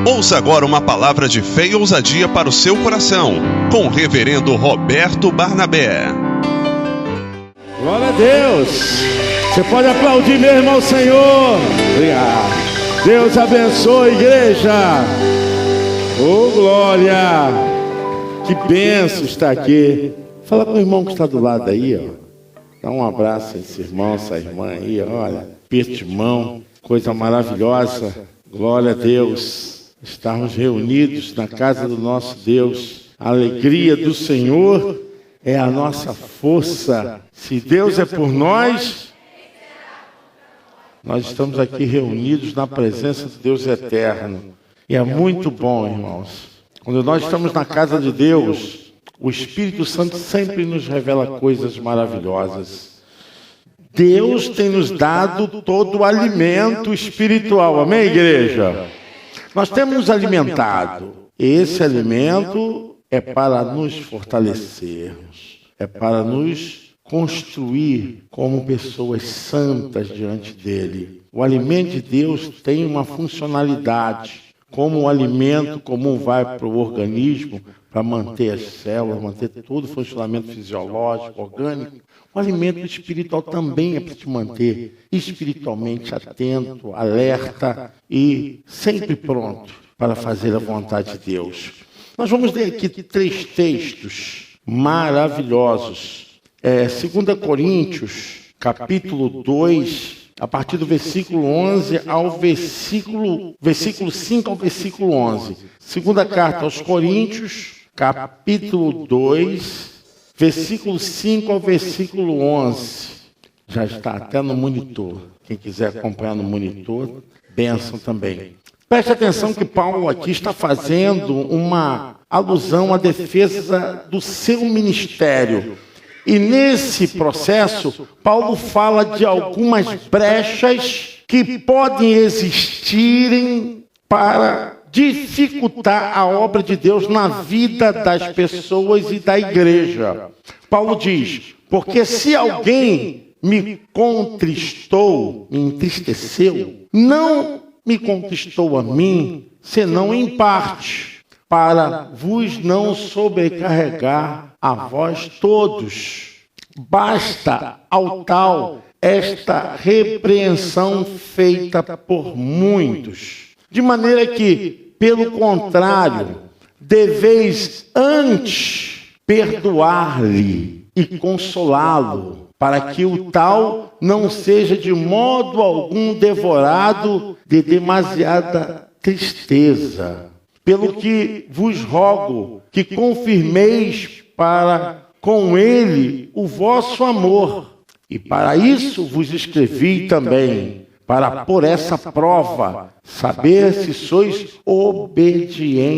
Ouça agora uma palavra de fé e ousadia para o seu coração, com o reverendo Roberto Barnabé. Glória a Deus! Você pode aplaudir mesmo ao Senhor. Obrigado. Deus abençoe a igreja. Oh, glória! Que bênção estar aqui. Fala com o irmão que está do lado aí, ó. Dá um abraço a esse irmão, essa irmã aí, olha. Aperto de mão, coisa maravilhosa. Glória a Deus. Estarmos reunidos na casa do nosso Deus. A alegria do Senhor é a nossa força. Se Deus é por nós, nós estamos aqui reunidos na presença de Deus eterno. E é muito bom, irmãos. Quando nós estamos na casa de Deus, o Espírito Santo sempre nos revela coisas maravilhosas. Deus tem nos dado todo o alimento espiritual. Amém, igreja? Nós temos nos alimentado. Esse alimento é para nos fortalecermos, é para nos construir como pessoas santas diante dele. O alimento de Deus tem uma funcionalidade, como o alimento comum vai para o organismo, para manter as células, manter todo o funcionamento fisiológico, orgânico. O alimento espiritual também é para te manter espiritualmente atento, alerta e sempre pronto para fazer a vontade de Deus. Nós vamos ler aqui 3 textos maravilhosos. 2 Coríntios, capítulo 2, a partir do versículo 11 ao versículo 5 ao versículo 11. Segunda carta aos Coríntios, capítulo 2, versículo 5 ao versículo 11. Já está até no monitor. Quem quiser acompanhar no monitor, bênção também. Preste atenção que Paulo aqui está fazendo uma alusão à defesa do seu ministério. E nesse processo, Paulo fala de algumas brechas que podem existirem para dificultar a obra de Deus na vida das pessoas e da igreja. Paulo diz, porque se alguém me contristou, me entristeceu, não me contristou a mim, senão em parte, para vos não sobrecarregar a vós todos. Basta ao tal esta repreensão feita por muitos. De maneira que, pelo contrário, deveis antes perdoar-lhe e consolá-lo, para que o tal não seja de modo algum devorado de demasiada tristeza. Pelo que vos rogo que confirmeis para com ele o vosso amor. E para isso vos escrevi também, para por essa prova saber se sois obedientes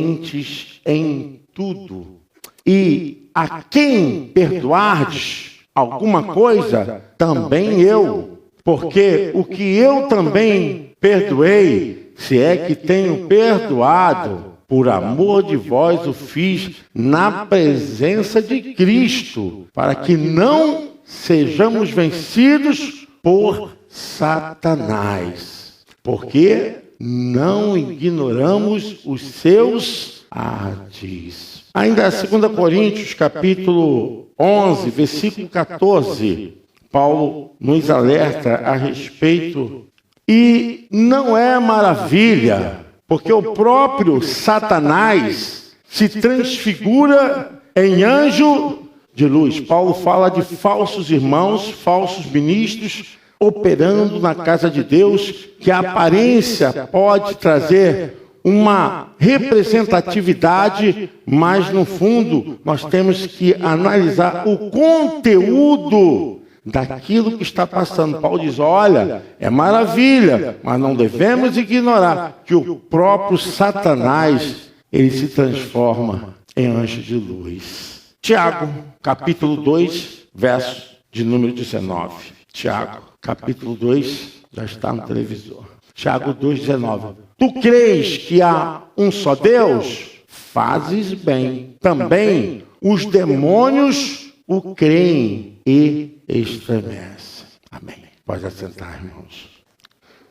em tudo. E a quem perdoardes alguma coisa, também eu, porque o que eu também perdoei, se é que tenho perdoado, por amor de vós o fiz na presença de Cristo, para que não sejamos vencidos por Satanás, porque não ignoramos os seus ardis. Ainda 2 Coríntios, capítulo 11, versículo 14, Paulo nos alerta a respeito, e não é maravilha, porque o próprio Satanás se transfigura em anjo de luz. Paulo fala de falsos irmãos, falsos ministros, operando na casa de Deus, que a aparência pode trazer uma representatividade, mas no fundo nós temos que analisar o conteúdo daquilo que está passando. Paulo diz, olha, é maravilha, mas não devemos ignorar que o próprio Satanás, ele se transforma em anjo de luz. Tiago, capítulo 2, verso de número 19. Tiago, capítulo 2, já está no televisor. Tiago 2, 19. Tu crês que há um só Deus? Fazes bem. Também os demônios o creem e estremecem. Amém. Pode assentar, irmãos.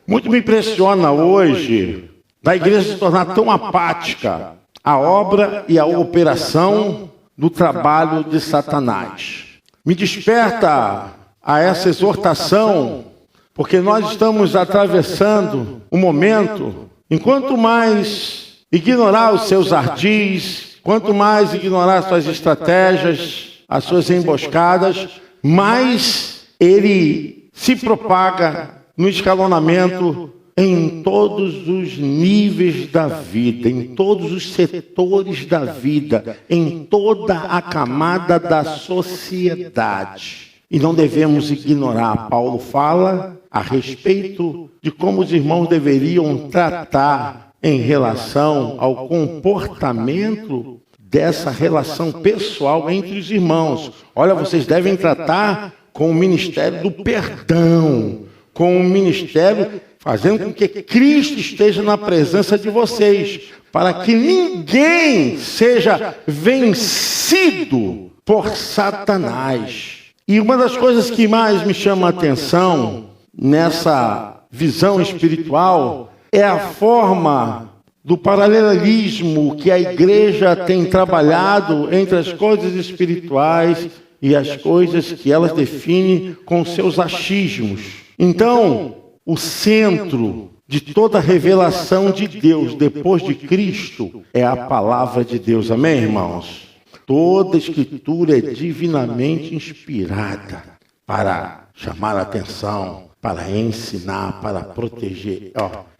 Muito me impressiona hoje da igreja se tornar tão apática à obra e à operação do trabalho de Satanás. Me desperta a essa exortação, porque nós estamos atravessando um momento, enquanto mais ignorar os seus ardis, quanto mais ignorar as suas estratégias, as suas emboscadas, mais ele se propaga no escalonamento em todos os níveis da vida, em todos os setores da vida, em toda a camada da sociedade. E não devemos ignorar. Paulo fala a respeito de como os irmãos deveriam tratar em relação ao comportamento dessa relação pessoal entre os irmãos. Olha, vocês devem tratar com o ministério do perdão, com o ministério fazendo com que Cristo esteja na presença de vocês, para que ninguém seja vencido por Satanás. E uma das coisas que mais me chama a atenção nessa visão espiritual é a forma do paralelismo que a igreja tem trabalhado entre as coisas espirituais e as coisas que elas definem com seus achismos. Então, o centro de toda a revelação de Deus depois de Cristo é a palavra de Deus. Amém, irmãos? Toda a Escritura é divinamente inspirada para chamar a atenção, para ensinar, para proteger.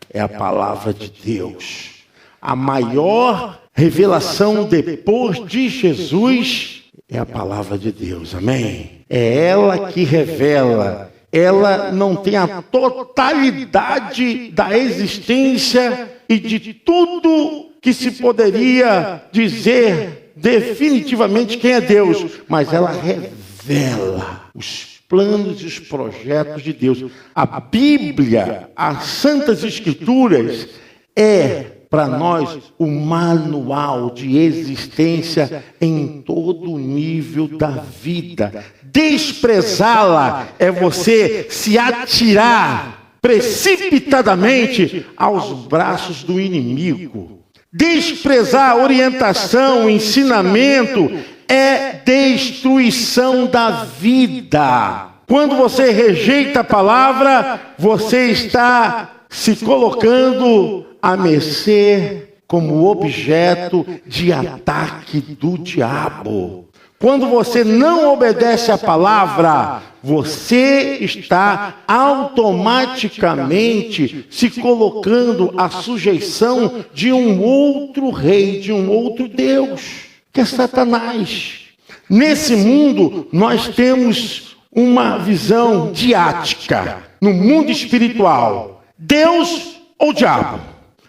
É a palavra de Deus. A maior revelação depois de Jesus é a palavra de Deus. Amém? É ela que revela. Ela não tem a totalidade da existência e de tudo que se poderia dizer definitivamente quem é Deus, mas ela revela os planos e os projetos de Deus. A Bíblia, as Santas Escrituras, é para nós o manual de existência em todo o nível da vida. Desprezá-la é você se atirar precipitadamente aos braços do inimigo. Desprezar a orientação, o ensinamento é destruição da vida. Quando você rejeita a palavra, você está se colocando à mercê como objeto de ataque do diabo. Quando você não obedece à palavra, você está automaticamente se colocando à sujeição de um outro rei, de um outro Deus, que é Satanás. Nesse mundo, nós temos uma visão diática. No mundo espiritual, Deus ou diabo?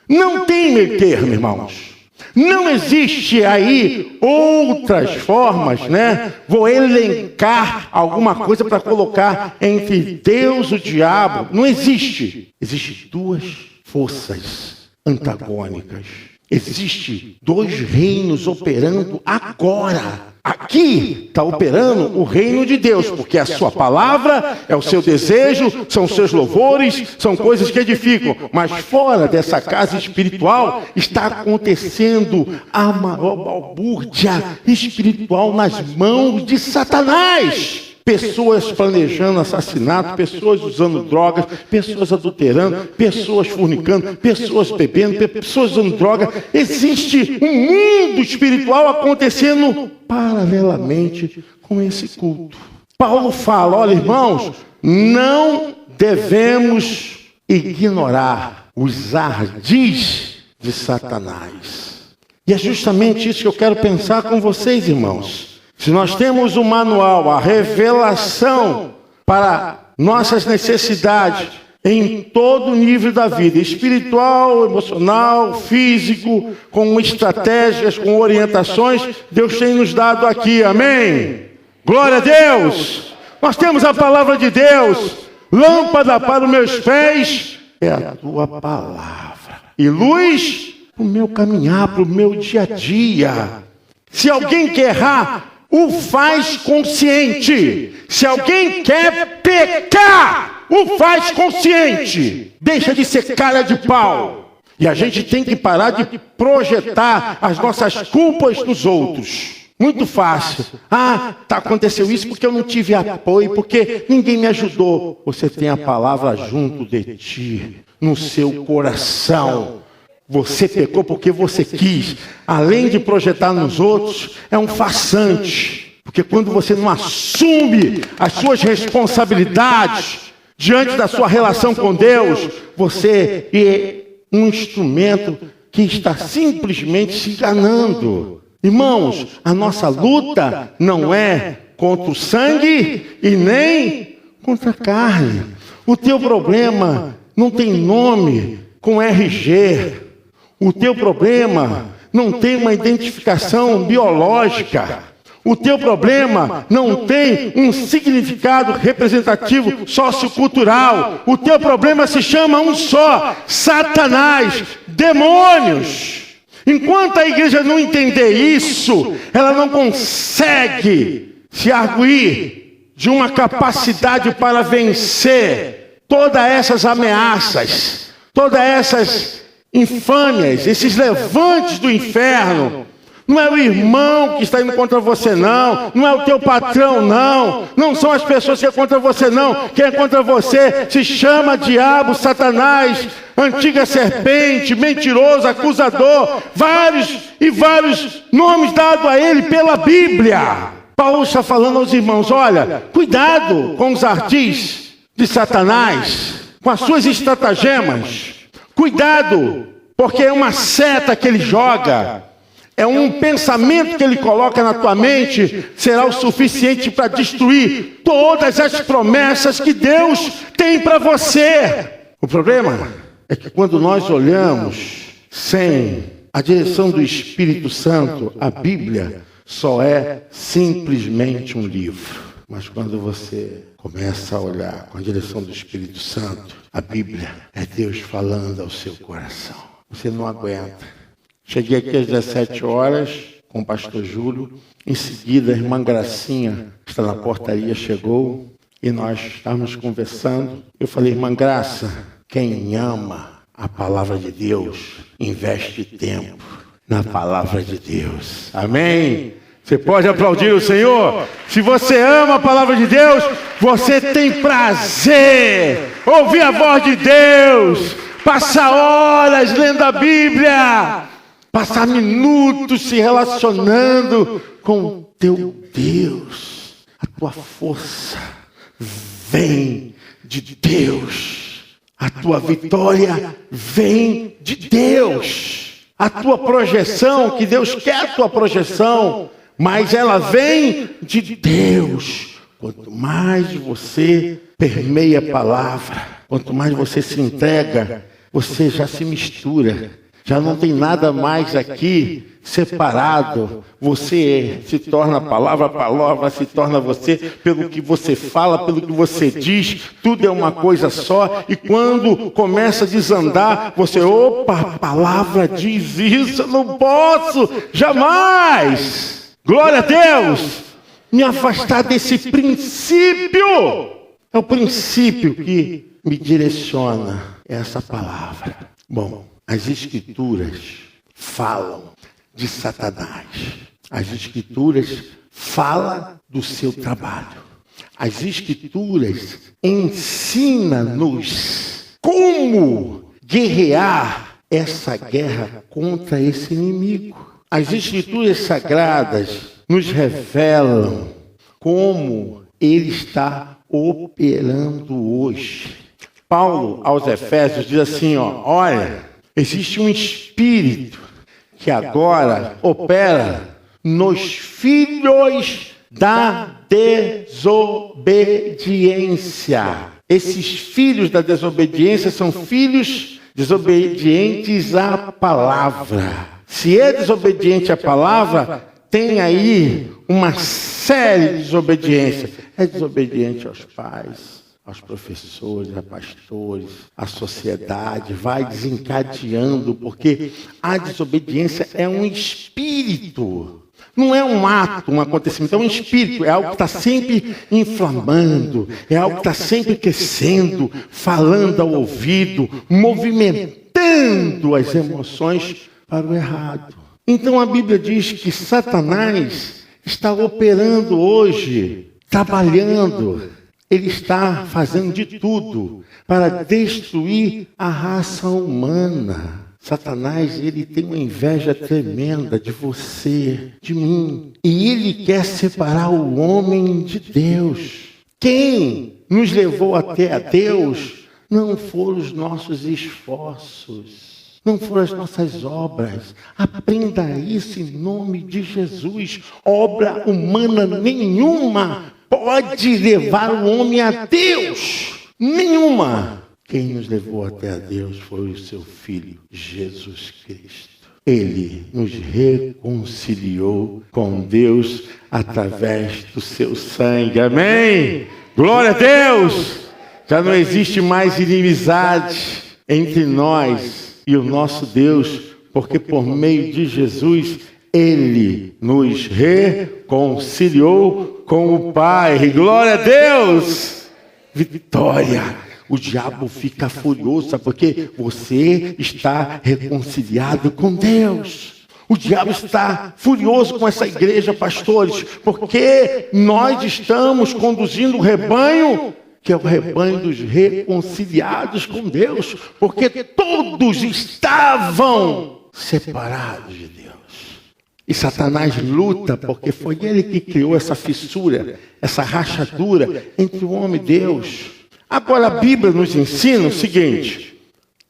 Não tem meio termo, irmãos. Não existe aí outras formas, né? Vou elencar alguma coisa para colocar entre Deus e o diabo. Não existe. Existem duas forças antagônicas. Existem dois reinos operando agora. Aqui está operando o reino de Deus, porque a sua palavra é o seu desejo, são os seus louvores, são coisas que edificam. Mas fora dessa casa espiritual está acontecendo a maior balbúrdia espiritual nas mãos de Satanás. Pessoas planejando assassinato, pessoas usando drogas, pessoas adulterando, pessoas fornicando, pessoas bebendo, pessoas usando droga. Existe um mundo espiritual acontecendo paralelamente com esse culto. Paulo fala, olha, irmãos, não devemos ignorar os ardis de Satanás. E é justamente isso que eu quero pensar com vocês, irmãos. Se nós temos o manual, a revelação para nossas necessidades em todo o nível da vida, espiritual, emocional, físico, com estratégias, com orientações, Deus tem nos dado aqui, amém? Glória a Deus! Nós temos a palavra de Deus, lâmpada para os meus pés, é a tua palavra, e luz para o meu caminhar, para o meu dia a dia. Se alguém quer errar, o faz consciente. Se alguém quer pecar, o faz consciente. Deixa de ser cara de pau. E a gente tem que parar de projetar as nossas culpas nos outros. Muito fácil. Aconteceu isso porque eu não tive apoio, porque ninguém me ajudou. Você tem a palavra junto de ti, no seu coração. Você pecou porque você quis. Além de projetar nos outros, é um farsante. Porque quando você não assume as suas responsabilidades diante da sua relação com Deus, você é um instrumento que está simplesmente se enganando. Irmãos, a nossa luta não é contra o sangue e nem contra a carne. O teu problema não tem nome com RG. O teu problema não tem uma identificação biológica. O teu problema não tem um significado representativo sociocultural. O teu problema se chama um só: Satanás, demônios. Enquanto a igreja não entender isso, ela não consegue se arguir de uma capacidade para vencer todas essas ameaças, todas essas infâmias, esses levantes do inferno. Não é o irmão que está indo contra você, não. Não é o teu patrão, não. Não são as pessoas que é contra você, não. Quem é contra você se chama diabo, Satanás, antiga serpente, mentiroso, acusador. Vários nomes dados a ele pela Bíblia. Paulo está falando aos irmãos: olha, cuidado com os ardis de Satanás, com as suas estratagemas. Cuidado, porque é uma seta que ele joga. É um pensamento que ele coloca na tua mente, será o suficiente para destruir todas as promessas que Deus tem para você. O problema é que quando nós olhamos sem a direção do Espírito Santo, a Bíblia só é simplesmente um livro. Mas quando você começa a olhar com a direção do Espírito Santo, a Bíblia é Deus falando ao seu coração. Você não aguenta. Cheguei aqui às 17 horas com o pastor Júlio. Em seguida, a irmã Gracinha, que está na portaria, chegou e nós estávamos conversando. Eu falei: irmã Graça, quem ama a palavra de Deus, investe tempo na palavra de Deus. Amém? Você pode aplaudir o Senhor? Se você ama a palavra de Deus, você tem prazer ouvir a voz de Deus, passar horas lendo a Bíblia, passar minutos se relacionando com o teu Deus. A tua força vem de Deus. A tua vitória vem de Deus. A tua projeção, que Deus quer a tua projeção, mas ela vem de Deus. Quanto mais você permeia a palavra, quanto mais você se entrega, você já se mistura. Já não tem nada mais aqui separado. Você se torna a palavra se torna você, pelo que você fala, pelo que você diz, tudo é uma coisa só. E quando começa a desandar, você, opa, a palavra diz isso, eu não posso, jamais. Glória a Deus, me afastar desse princípio. É o princípio que me direciona, essa palavra. Bom, as Escrituras falam de Satanás. As Escrituras falam do seu trabalho. As Escrituras ensinam-nos como guerrear essa guerra contra esse inimigo. As Escrituras sagradas nos revelam como ele está operando hoje. Paulo, aos Efésios, diz assim, olha, existe um espírito que agora opera nos filhos da desobediência. Esses filhos da desobediência são filhos desobedientes à palavra. Se é desobediente à palavra, tem aí uma série de desobediência. É desobediente aos pais, aos professores, a pastores, à sociedade, vai desencadeando, porque a desobediência é um espírito, não é um ato, um acontecimento, é um espírito, é algo que está sempre inflamando, é algo que está sempre aquecendo, falando ao ouvido, movimentando puxando as emoções para o errado. Então a Bíblia diz que Satanás está operando hoje, trabalhando. Ele está fazendo de tudo para destruir a raça humana. Satanás, ele tem uma inveja tremenda de você, de mim. E ele quer separar o homem de Deus. Quem nos levou até a Deus não foram os nossos esforços, não foram as nossas obras. Aprenda isso em nome de Jesus. Obra humana nenhuma pode levar o homem a Deus. Nenhuma. Quem nos levou até a Deus foi o seu Filho, Jesus Cristo. Ele nos reconciliou com Deus através do seu sangue. Amém? Glória a Deus! Já não existe mais inimizade entre nós e o nosso Deus, porque por meio de Jesus, Ele nos reconciliou com o Pai. Glória a Deus! Vitória! O diabo fica furioso, sabe por quê? Você está reconciliado com Deus. O diabo está furioso com essa igreja, pastores, porque nós estamos conduzindo o rebanho, que é o rebanho dos reconciliados com Deus, porque todos estavam separados de Deus. E Satanás luta, porque foi ele que criou essa fissura, essa rachadura entre o homem e Deus. Agora a Bíblia nos ensina o seguinte: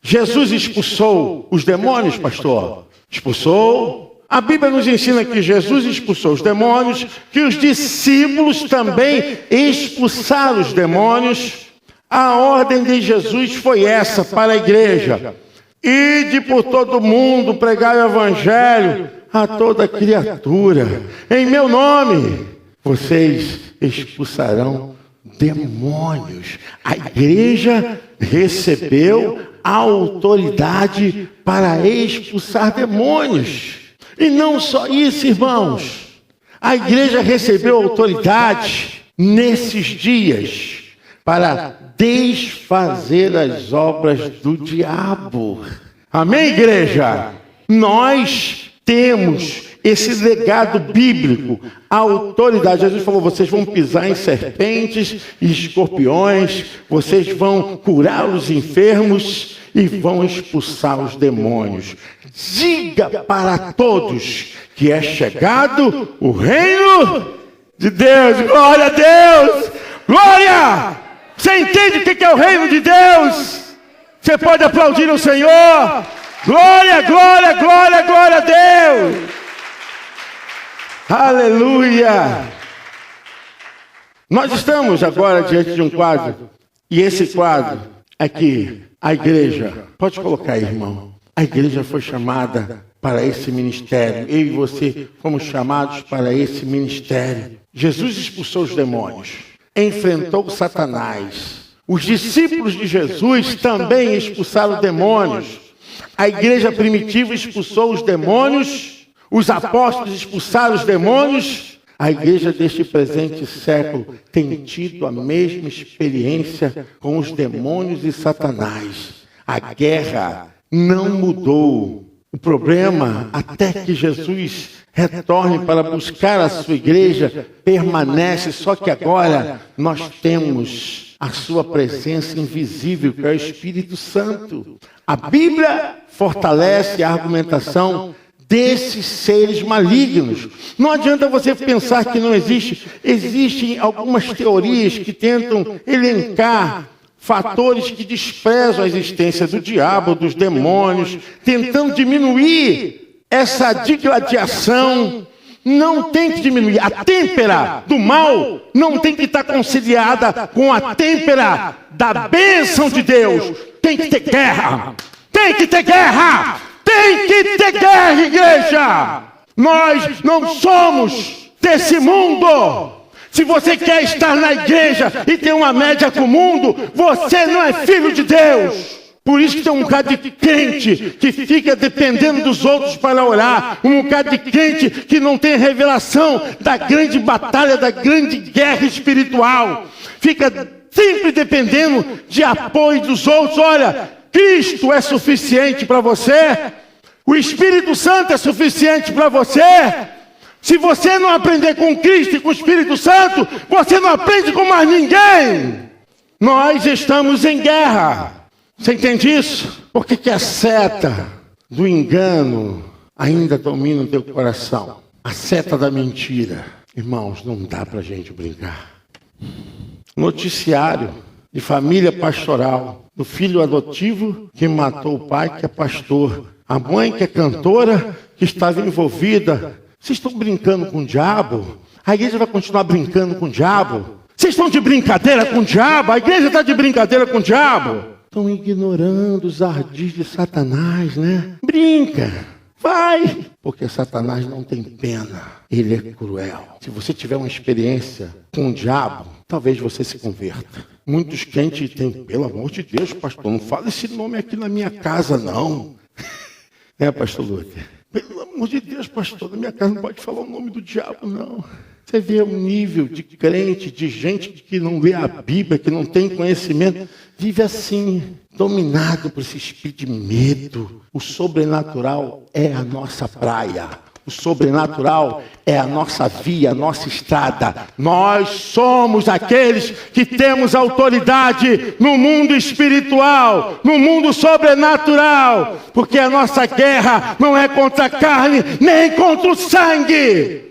Jesus expulsou os demônios, pastor? Expulsou. A Bíblia nos ensina que Jesus expulsou os demônios, que os discípulos também expulsaram os demônios. A ordem de Jesus foi essa para a igreja: ide por todo mundo, pregai o evangelho a toda criatura. Em meu nome, vocês expulsarão demônios. A igreja recebeu a autoridade para expulsar demônios. E não só isso, irmãos. A igreja recebeu autoridade nesses dias para desfazer as obras do diabo. Amém, igreja? Nós temos esse legado bíblico, a autoridade. Jesus falou: vocês vão pisar em serpentes e escorpiões, vocês vão curar os enfermos e vão expulsar os demônios. Diga para todos que é chegado o reino de Deus. Glória a Deus! Glória! Você entende o que é o reino de Deus? Você pode aplaudir o Senhor. Glória, glória, glória, glória a Deus! Aleluia! Nós estamos agora diante de um quadro, e esse quadro aqui, a igreja, pode colocar aí, irmão. A igreja foi chamada para esse ministério. Eu e você fomos chamados para esse ministério. Jesus expulsou os demônios, enfrentou Satanás. Os discípulos de Jesus também expulsaram demônios. A igreja primitiva expulsou os demônios. Os apóstolos expulsaram os demônios. A igreja deste presente século tem tido a mesma experiência com os demônios e Satanás. A guerra não mudou. O problema, até que Jesus retorne para buscar a sua igreja, permanece. Só que agora nós temos a sua presença invisível, que é o Espírito Santo. A Bíblia fortalece a argumentação desses seres malignos. Não adianta você pensar que não existe. Existem algumas teorias que tentam elencar fatores que desprezam a existência do diabo, dos demônios, tentando diminuir essa digladiação. Não tem que diminuir. A têmpera do mal não tem que estar conciliada com a têmpera da bênção de Deus. Tem que ter guerra. Tem que ter guerra. Tem que ter guerra, igreja! Nós não somos desse mundo! Se você quer estar na igreja e ter uma média com o mundo, você não é filho de Deus! Por isso que tem um bocado de crente que fica dependendo dos outros para orar. Um bocado de crente que não tem revelação da grande batalha, da grande guerra espiritual. Fica sempre dependendo de apoio dos outros. Olha, Cristo é suficiente para você? O Espírito Santo é suficiente para você? Se você não aprender com Cristo e com o Espírito Santo, você não aprende com mais ninguém. Nós estamos em guerra. Você entende isso? Por que a seta do engano ainda domina o teu coração? A seta da mentira. Irmãos, não dá para a gente brincar. Noticiário de família pastoral, do filho adotivo que matou o pai, que é pastor, a mãe que é cantora, que estava envolvida. Vocês estão brincando com o diabo? A igreja vai continuar brincando com o diabo? Vocês estão de brincadeira com o diabo? A igreja está de brincadeira com o diabo? Estão ignorando os ardis de Satanás, né? Brinca, vai, porque Satanás não tem pena, ele é cruel. Se você tiver uma experiência com o diabo, talvez você se converta. Muitos crentes têm, pelo amor de Deus, pastor, não fala esse nome aqui na minha casa, não. Pastor Lúcio? Pelo amor de Deus, pastor, na minha casa não pode falar o nome do diabo, não. Você vê o nível de crente, de gente que não lê a Bíblia, que não tem conhecimento, vive assim, dominado por esse espírito de medo. O sobrenatural é a nossa praia. O sobrenatural é a nossa via, a nossa estrada. Nós somos aqueles que temos autoridade no mundo espiritual, no mundo sobrenatural, porque a nossa guerra não é contra a carne, nem contra o sangue.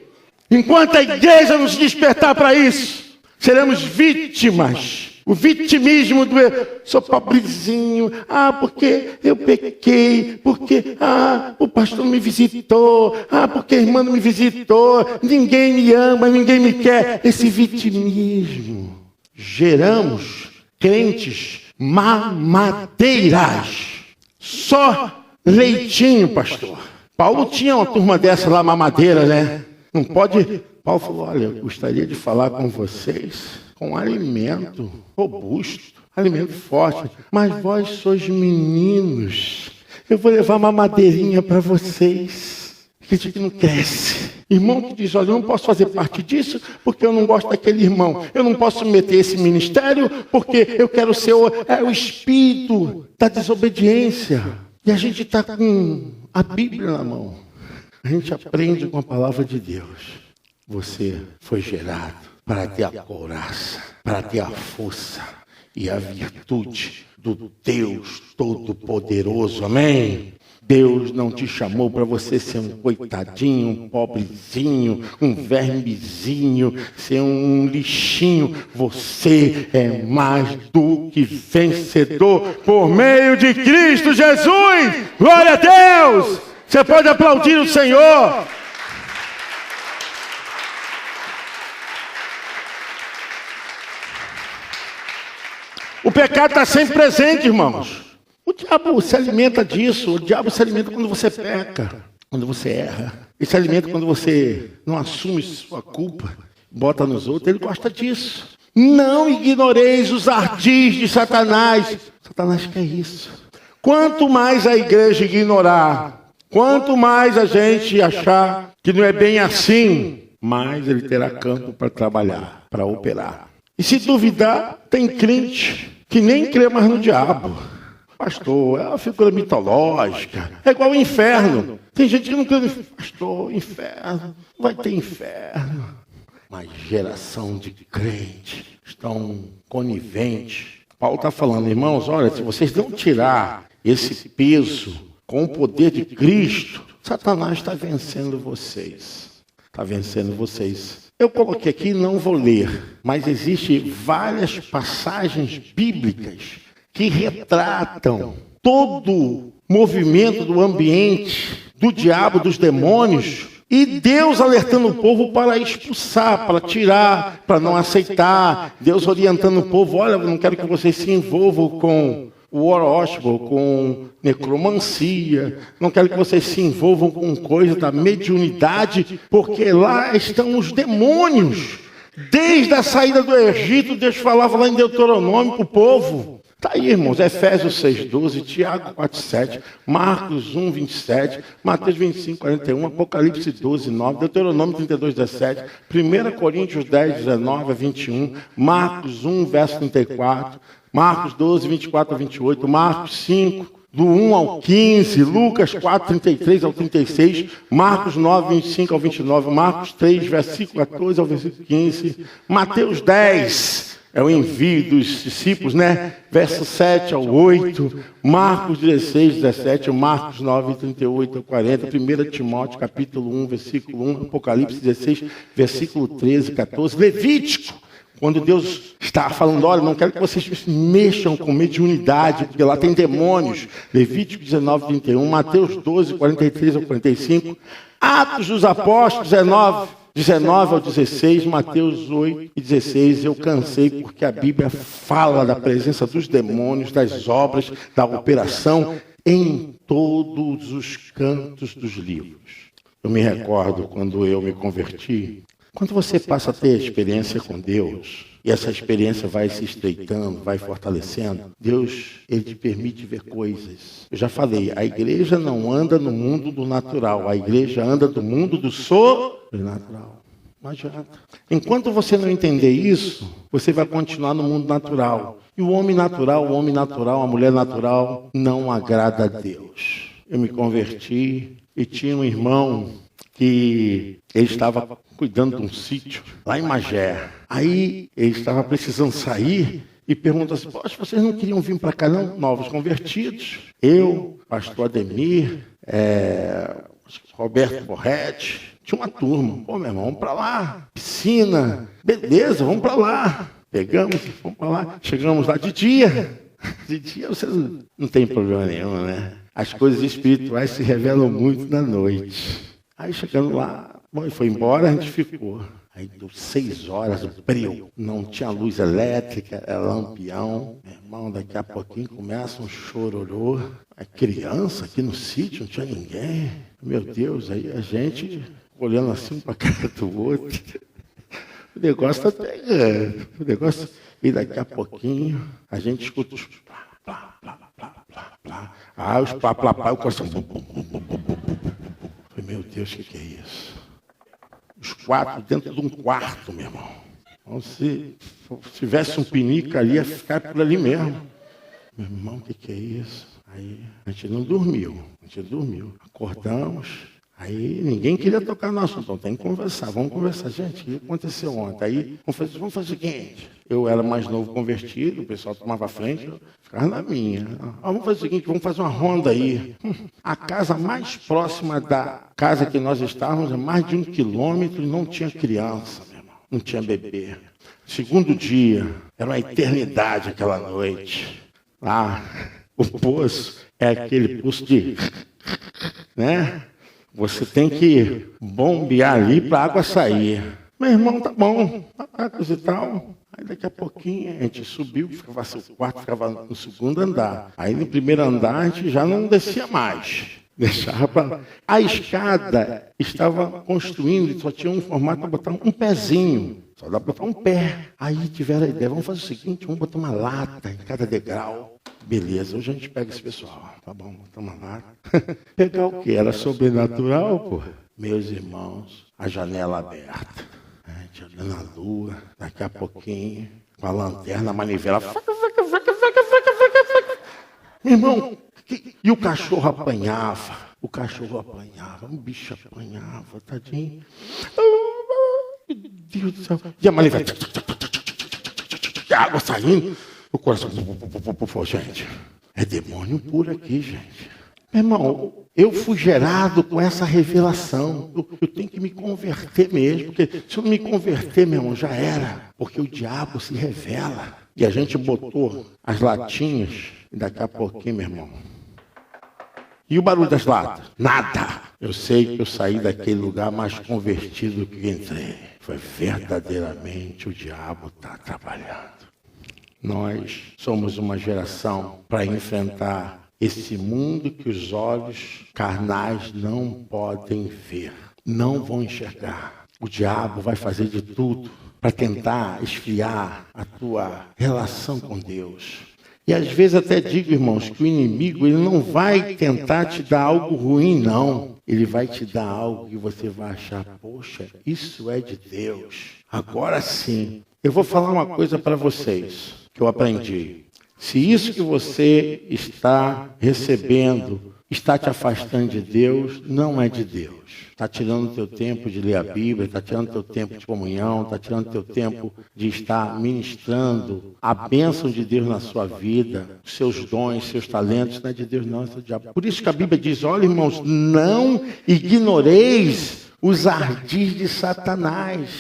Enquanto a igreja nos despertar para isso, seremos vítimas. O vitimismo do sou pobrezinho, porque eu pequei, porque o pastor me visitou, porque a irmã não me visitou, ninguém me ama, ninguém me quer. Esse vitimismo. Geramos crentes mamadeiras. Só leitinho, pastor. Paulo tinha uma turma dessa lá, mamadeira, né? Não pode... Paulo falou, olha, eu gostaria de falar com vocês com alimento robusto, alimento forte. Mas vós sois meninos. Eu vou levar uma madeirinha para vocês. Que não cresce. Irmão que diz, olha, eu não posso fazer parte disso porque eu não gosto daquele irmão. Eu não posso meter esse ministério porque eu quero ser o espírito da desobediência. E a gente está com a Bíblia na mão. A gente aprende com a palavra de Deus. Você foi gerado para ter a couraça, para ter a força e a virtude do Deus Todo-Poderoso. Amém? Deus não te chamou para você ser um coitadinho, um pobrezinho, um vermezinho, ser um lixinho. Você é mais do que vencedor por meio de Cristo Jesus. Glória a Deus! Você pode aplaudir o Senhor. O pecado está sempre presente, irmãos. O diabo se alimenta disso. O diabo se alimenta quando você peca, quando você erra. Ele se alimenta quando você não assume sua culpa, bota nos outros. Ele gosta disso. Não ignoreis os ardis de Satanás. Satanás quer isso. Quanto mais a igreja ignorar, quanto mais a gente achar que não é bem assim, mais ele terá campo para trabalhar, para operar. E se duvidar, tem crente que nem crê mais no diabo. Pastor, é uma figura mitológica. É igual o inferno. Tem gente que não crê no pastor, inferno. Vai ter inferno. Uma geração de crentes estão coniventes. Paulo está falando, irmãos, olha, se vocês não tirar esse peso com o poder de Cristo, Satanás está vencendo vocês. Está vencendo vocês. Eu coloquei aqui, não vou ler, mas existem várias passagens bíblicas que retratam todo o movimento do ambiente, do diabo, dos demônios, e Deus alertando o povo para expulsar, para tirar, para não aceitar. Deus orientando o povo, olha, eu não quero que vocês se envolvam com o horóscopo, com necromancia, não quero que vocês se envolvam com coisa da mediunidade, porque lá estão os demônios. Desde a saída do Egito, Deus falava lá em Deuteronômio para o povo, Está aí, irmãos, Efésios 6,12, Tiago 4,7, Marcos 1,27, Mateus 25,41, Apocalipse 12,9, Deuteronômio 32,17, 1 Coríntios 10,19 a 21, Marcos 1, verso 34, Marcos 12, 24 a 28, Marcos 5, do 1 ao 15, Lucas 4, 33 ao 36, Marcos 9, 25 ao 29, Marcos 3, versículo 14 ao versículo 15, Mateus 10, é o envio dos discípulos, né? Verso 7 ao 8, Marcos 16, 17, Marcos 9, 38 ao 40, 1 Timóteo capítulo 1, versículo 1, Apocalipse 16, versículo 13, 14, Levítico, quando Deus está falando, olha, não quero que vocês mexam com mediunidade, porque lá tem demônios. Levítico 19, 31, Mateus 12, 43 ao 45, Atos dos Apóstolos 19 ao 16, Mateus 8 e 16, eu cansei porque a Bíblia fala da presença dos demônios, das obras, da operação em todos os cantos dos livros. Eu me recordo quando eu me converti. Quando você passa a ter a experiência com Deus, e essa experiência vai se estreitando, vai fortalecendo, Deus, Ele te permite ver coisas. Eu já falei, a igreja não anda no mundo do natural, a igreja anda no mundo do sobrenatural. Não adianta. Enquanto você não entender isso, você vai continuar no mundo natural. E o homem natural, a mulher natural, não agrada a Deus. Eu me converti e tinha um irmão que ele estava cuidando de um sítio lá em Magé. Aí ele estava precisando sair e perguntou assim, poxa, vocês não queriam vir para cá não? Novos convertidos. Eu, pastor Ademir, Roberto Borretti, tinha uma turma. Pô, meu irmão, vamos para lá. Piscina, beleza, vamos para lá. Pegamos, vamos para lá. Chegamos lá de dia. De dia vocês não tem problema nenhum, né? As coisas espirituais se revelam muito na noite. Aí chegando lá, bom, ele foi embora, a gente ficou. Aí deu 6 horas, o breu. Não tinha luz elétrica, era lampião. Meu irmão, daqui a pouquinho começa um chororô. A criança aqui no sítio, não tinha ninguém. Meu Deus, aí a gente olhando assim um para a cara do outro. O negócio está pegando. O negócio... E daqui a pouquinho a gente escuta os plá, plá, plá, plá, plá, plá. Ah, os plá, plá, plá, o coração... Meu Deus, o que é isso? Os 4 dentro de um quarto, meu irmão. Então, se tivesse um pinico ali, ia ficar por ali mesmo. Meu irmão, o que é isso? Aí a gente não dormiu. Acordamos. Aí ninguém queria tocar no assunto. Então tem que conversar. Vamos conversar. Gente, o que aconteceu ontem? Aí vamos fazer o seguinte. Eu era mais novo convertido, o pessoal tomava frente, eu ficava na minha. Vamos fazer o seguinte, vamos fazer uma ronda aí. A casa mais próxima da casa que nós estávamos, é mais de 1 quilômetro, e não tinha criança, meu irmão. Não tinha bebê. Segundo dia, era uma eternidade aquela noite. Lá, o poço é aquele poço de... né? Você tem que bombear ali para a água sair. Meu irmão, tá bom, coisa e tal. Aí daqui a pouquinho a gente subiu, o quarto ficava no segundo andar. Aí no primeiro andar a gente já não descia mais. Deixava para... A escada estava construindo, só tinha um formato para botar um pezinho. Só dá para botar um pé. Aí tiveram a ideia, vamos fazer o seguinte, vamos botar uma lata em cada degrau. Beleza, hoje a gente pega esse pessoal. Tá bom, botar uma lata. Pegar o quê? Era sobrenatural, pô? Meus irmãos, a janela aberta. A gente olhando a lua, daqui a pouquinho, com a lanterna, a manivela. Meu irmão, e o cachorro apanhava. Um bicho apanhava, tadinho. Meu Deus do céu. E a manivela. A água saindo. O coração, gente, é demônio puro aqui, gente. Meu irmão, eu fui gerado com essa revelação. Eu tenho que me converter mesmo, porque se eu não me converter, meu irmão, já era. Porque o diabo se revela. E a gente botou as latinhas, e daqui a pouquinho, meu irmão. E o barulho das latas? Nada. Eu sei que eu saí daquele lugar mais convertido do que entrei. Foi verdadeiramente o diabo está trabalhando. Nós somos uma geração para enfrentar esse mundo que os olhos carnais não podem ver, não vão enxergar. O diabo vai fazer de tudo para tentar esfriar a tua relação com Deus. E às vezes até digo, irmãos, que o inimigo ele não vai tentar te dar algo ruim, não. Ele vai te dar algo que você vai achar, poxa, isso é de Deus. Agora sim. Eu vou falar uma coisa para vocês que eu aprendi. Se isso que você está recebendo está te afastando de Deus, não é de Deus. Está tirando o teu tempo de ler a Bíblia, está tirando o teu tempo de comunhão, está tirando o teu tempo de estar ministrando a bênção de Deus na sua vida, os seus dons, seus talentos, não é de Deus não, é do diabo. Por isso que a Bíblia diz, olha irmãos, não ignoreis os ardis de Satanás.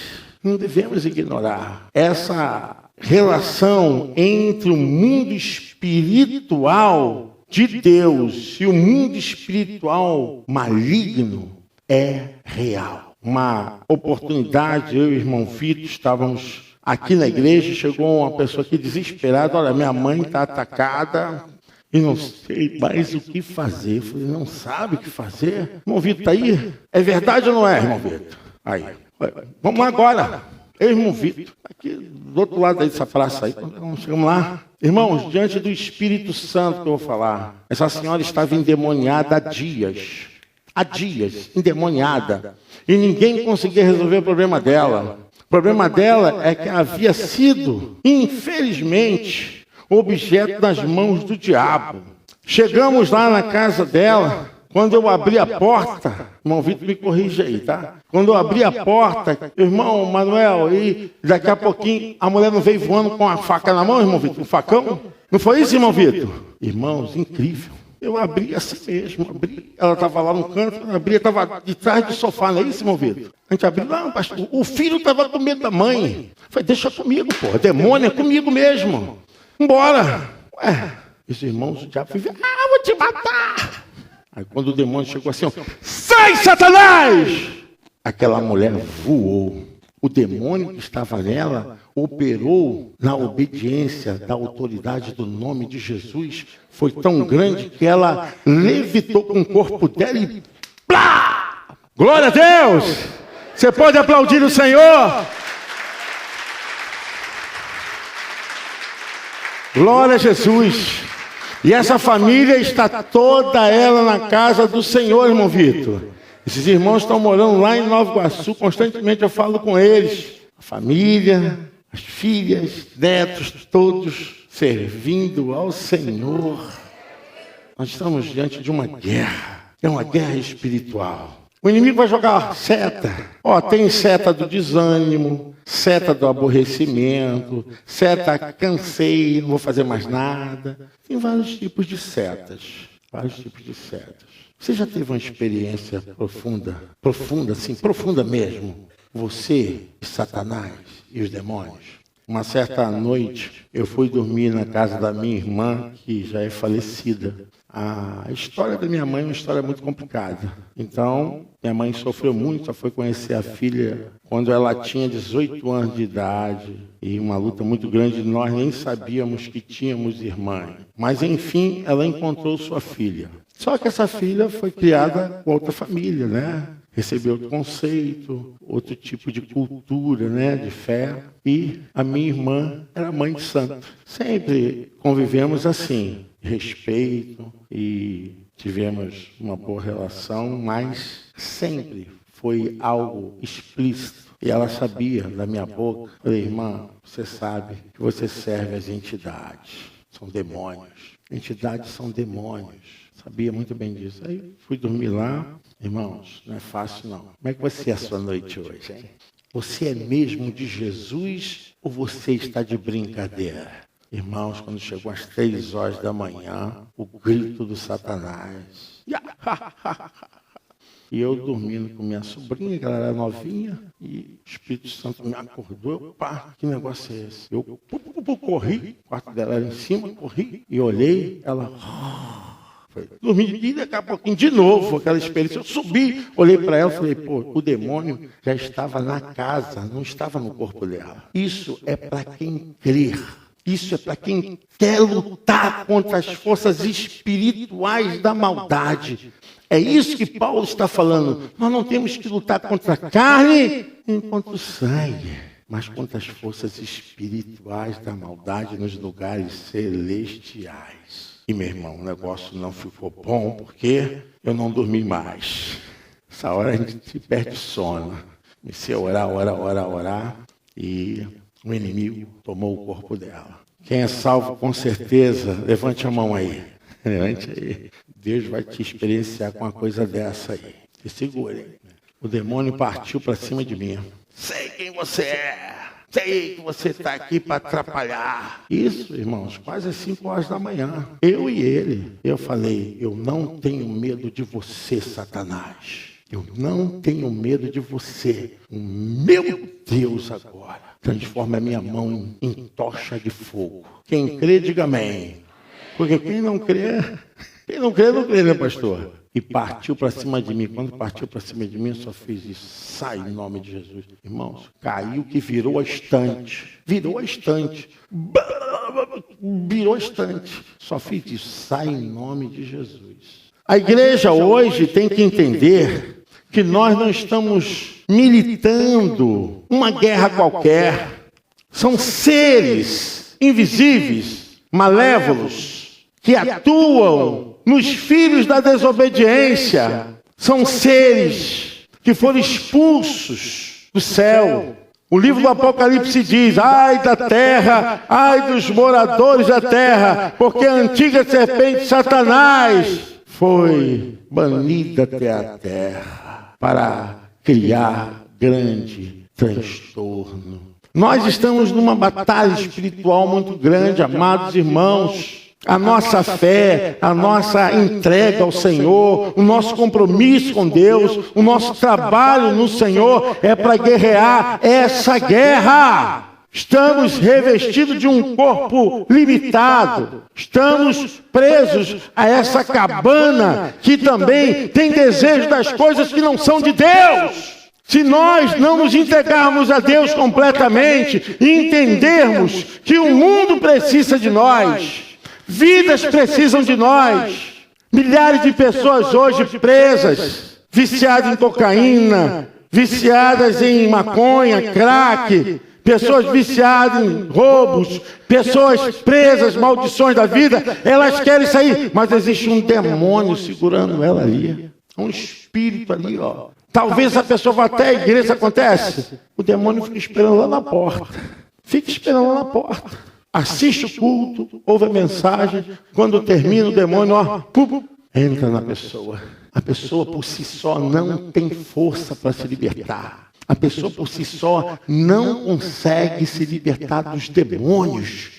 Não devemos ignorar essa relação entre o mundo espiritual de Deus e o mundo espiritual maligno é real. Uma oportunidade, eu e o irmão Vitor estávamos aqui na igreja, chegou uma pessoa aqui desesperada, olha, minha mãe está atacada e não sei mais o que fazer. Eu falei, não sabe o que fazer? Irmão Vitor está aí? É verdade ou não é, irmão Vitor? Aí, vamos lá agora. Eu, irmão Vitor, aqui do outro lado dessa praça aí, chegamos lá. Irmãos, diante do Espírito Santo que eu vou falar, essa senhora estava endemoniada há dias, endemoniada, e ninguém conseguia resolver o problema dela. O problema dela é que havia sido, infelizmente, objeto das mãos do diabo. Chegamos lá na casa dela. Quando eu abri a porta, irmão Vitor me corrige aí, tá? Quando eu abri a porta, irmão Manuel, e daqui a pouquinho a mulher não veio voando com a faca na mão, irmão Vitor? Um facão? Não foi isso, irmão Vitor? Irmãos, incrível. Eu abri assim mesmo, abri. Ela estava lá no canto, eu abri, estava de trás do sofá, não é isso, irmão Vitor? A gente abriu, não, pastor, o filho estava com medo da mãe. Eu falei, deixa comigo, pô, demônio é comigo mesmo. Vambora. Ué, os irmãos, o diabo foi, vou te matar. Aí quando o demônio chegou assim, sai, Satanás! Aquela mulher voou. O demônio que estava nela operou na obediência da autoridade do nome de Jesus. Foi tão grande que ela levitou com o corpo dela e plá! Glória a Deus! Você pode aplaudir o Senhor? Glória a Jesus! E essa família está toda ela na casa do Senhor, irmão Vitor. Esses irmãos estão morando lá em Nova Iguaçu, constantemente eu falo com eles. A família, as filhas, netos, todos servindo ao Senhor. Nós estamos diante de uma guerra, é uma guerra espiritual. O inimigo vai jogar seta. Tem seta do desânimo, seta do aborrecimento, seta cansei, não vou fazer mais nada. Tem vários tipos de setas, Você já teve uma experiência profunda mesmo? Você, Satanás e os demônios? Uma certa noite, eu fui dormir na casa da minha irmã, que já é falecida. A história da minha mãe é uma história muito complicada. Então, minha mãe sofreu muito, só foi conhecer a filha quando ela tinha 18 anos de idade. E uma luta muito grande, nós nem sabíamos que tínhamos irmã. Mas, enfim, ela encontrou sua filha. Só que essa filha foi criada com outra família, né? Recebeu outro conceito, outro tipo de cultura, né? De fé. E a minha irmã era mãe de santo. Sempre convivemos assim. Respeito e tivemos uma boa relação, mas sempre foi algo explícito. E ela sabia da minha boca. Falei, irmã, você sabe que você serve as entidades. São demônios. Entidades são demônios. Sabia muito bem disso. Aí fui dormir lá. Irmãos, não é fácil não. Como é que vai ser a sua noite hoje, hein? Você é mesmo de Jesus ou você está de brincadeira? Irmãos, quando chegou às 3 horas da manhã, o grito do Satanás. E eu dormindo com minha sobrinha, que ela era novinha, e o Espírito Santo me acordou. Pá, que negócio é esse? Eu corri, o quarto dela era em cima, corri e olhei, ela... Dormi e daqui a pouquinho de novo aquela experiência. Eu subi, olhei para ela e falei, o demônio já estava na casa, não estava no corpo dela. Isso é para quem crer. Isso é para quem quer lutar contra as forças espirituais da maldade. É isso que Paulo está falando. Nós não temos que lutar contra a carne nem contra o sangue. mas contra as forças espirituais da maldade nos lugares celestiais. E, meu irmão, o negócio não ficou bom porque eu não dormi mais. Essa hora a gente perde sono. Comecei a orar, e o inimigo tomou o corpo dela. Quem é salvo com certeza, levante a mão aí. Levante aí. Deus vai te experienciar com uma coisa dessa aí. Se segure. O demônio partiu para cima de mim. Sei quem você é. Sei que você está aqui para atrapalhar. Isso, irmãos, quase às 5 horas da manhã. Eu e ele. Eu falei, eu não tenho medo de você, Satanás. Eu não tenho medo de você. O meu Deus agora transforma a minha mão em tocha de fogo. Quem crê, diga amém. Porque quem não crê, não crê, né, pastor? E partiu para cima de mim. Quando partiu para cima de mim, eu só fiz isso. Sai em nome de Jesus. Irmãos, caiu que virou a estante. Virou a estante. Virou a estante. Só fiz isso. Sai em nome de Jesus. A igreja hoje tem que entender que nós não estamos militando uma guerra qualquer. São seres invisíveis, malévolos, que atuam nos filhos da desobediência. São seres que foram expulsos do céu. O livro do Apocalipse diz, ai da terra, ai dos moradores da terra, porque a antiga serpente Satanás foi banida até a terra para criar grande transtorno. Nós estamos numa batalha espiritual muito grande, amados irmãos. A nossa fé, a nossa entrega ao Senhor, o nosso compromisso com Deus, o nosso trabalho no Senhor é para guerrear essa guerra. Estamos revestidos de um corpo limitado. Estamos presos a essa cabana que também tem desejo das coisas que não são de Deus. Se nós não nos entregarmos a Deus completamente e entendermos que o mundo precisa de nós, vidas precisam de nós. Milhares de pessoas hoje presas, viciadas em cocaína, viciadas em maconha, crack, pessoas viciadas em roubos, pessoas presas, maldições da vida, elas querem sair, mas existe um demônio segurando ela ali, um espírito ali, ó. Talvez a pessoa vá até a igreja, acontece, o demônio fica esperando lá na porta, fica esperando lá na porta, assiste o culto, ouve a mensagem, quando termina o demônio, ó, entra na pessoa. A pessoa por si só não tem força para se libertar. A pessoa por si só não consegue se libertar dos demônios.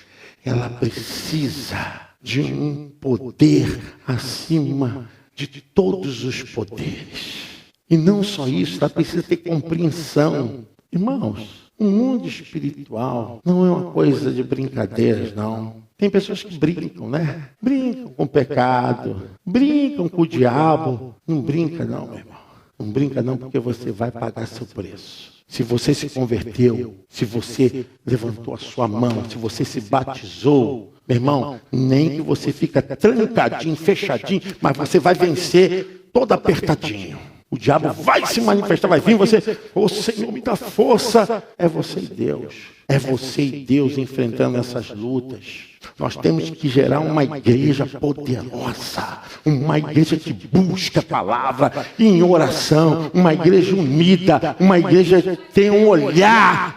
Ela precisa de um poder acima de todos os poderes. E não só isso, ela precisa ter compreensão. Irmãos, o mundo espiritual não é uma coisa de brincadeiras, não. Tem pessoas que brincam, né? Brincam com o pecado, brincam com o diabo. Não brinca não, meu irmão. Não brinca não, porque você vai pagar seu preço. Se você se converteu, se você levantou a sua mão, se você se batizou, meu irmão, nem que você fica trancadinho, fechadinho, mas você vai vencer todo apertadinho. O diabo vai se manifestar, vai vir você. Ô Senhor, me dá força. É você e Deus. É você e Deus enfrentando essas lutas. Nós temos que gerar uma igreja poderosa. Uma igreja que busca a palavra em oração. Uma igreja unida. Uma igreja que tem um olhar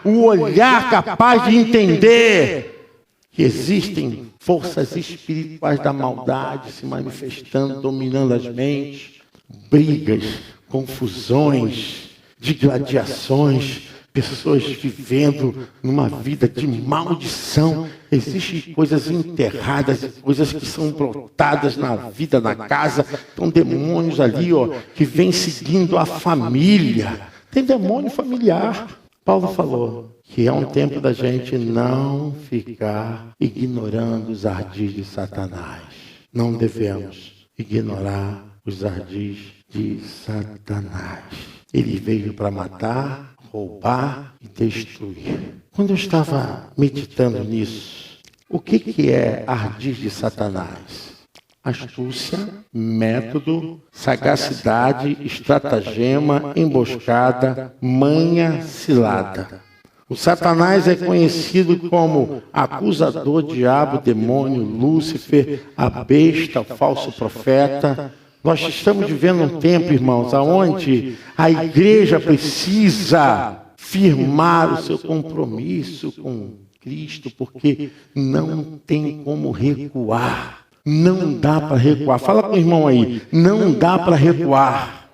capaz de entender que existem forças espirituais da maldade se manifestando, dominando as mentes. Brigas, confusões, digladiações, pessoas vivendo numa vida de maldição. Existem coisas enterradas, coisas que são brotadas na vida, na casa. Estão demônios ali, ó, que vêm seguindo a família. Tem demônio familiar. Paulo falou que é um tempo da gente não ficar ignorando os ardis de Satanás. Não devemos ignorar os ardis de Satanás. Ele veio para matar, roubar e destruir. Quando eu estava meditando nisso, o que é ardis de Satanás? Astúcia, método, sagacidade, estratagema, emboscada, manha, cilada. O Satanás é conhecido como acusador, diabo, demônio, Lúcifer, a besta, o falso profeta. Nós estamos vivendo um tempo, irmãos, onde a igreja precisa firmar o seu compromisso com Cristo, porque não tem como recuar. Não dá para recuar. Fala com o irmão aí. Não dá para recuar.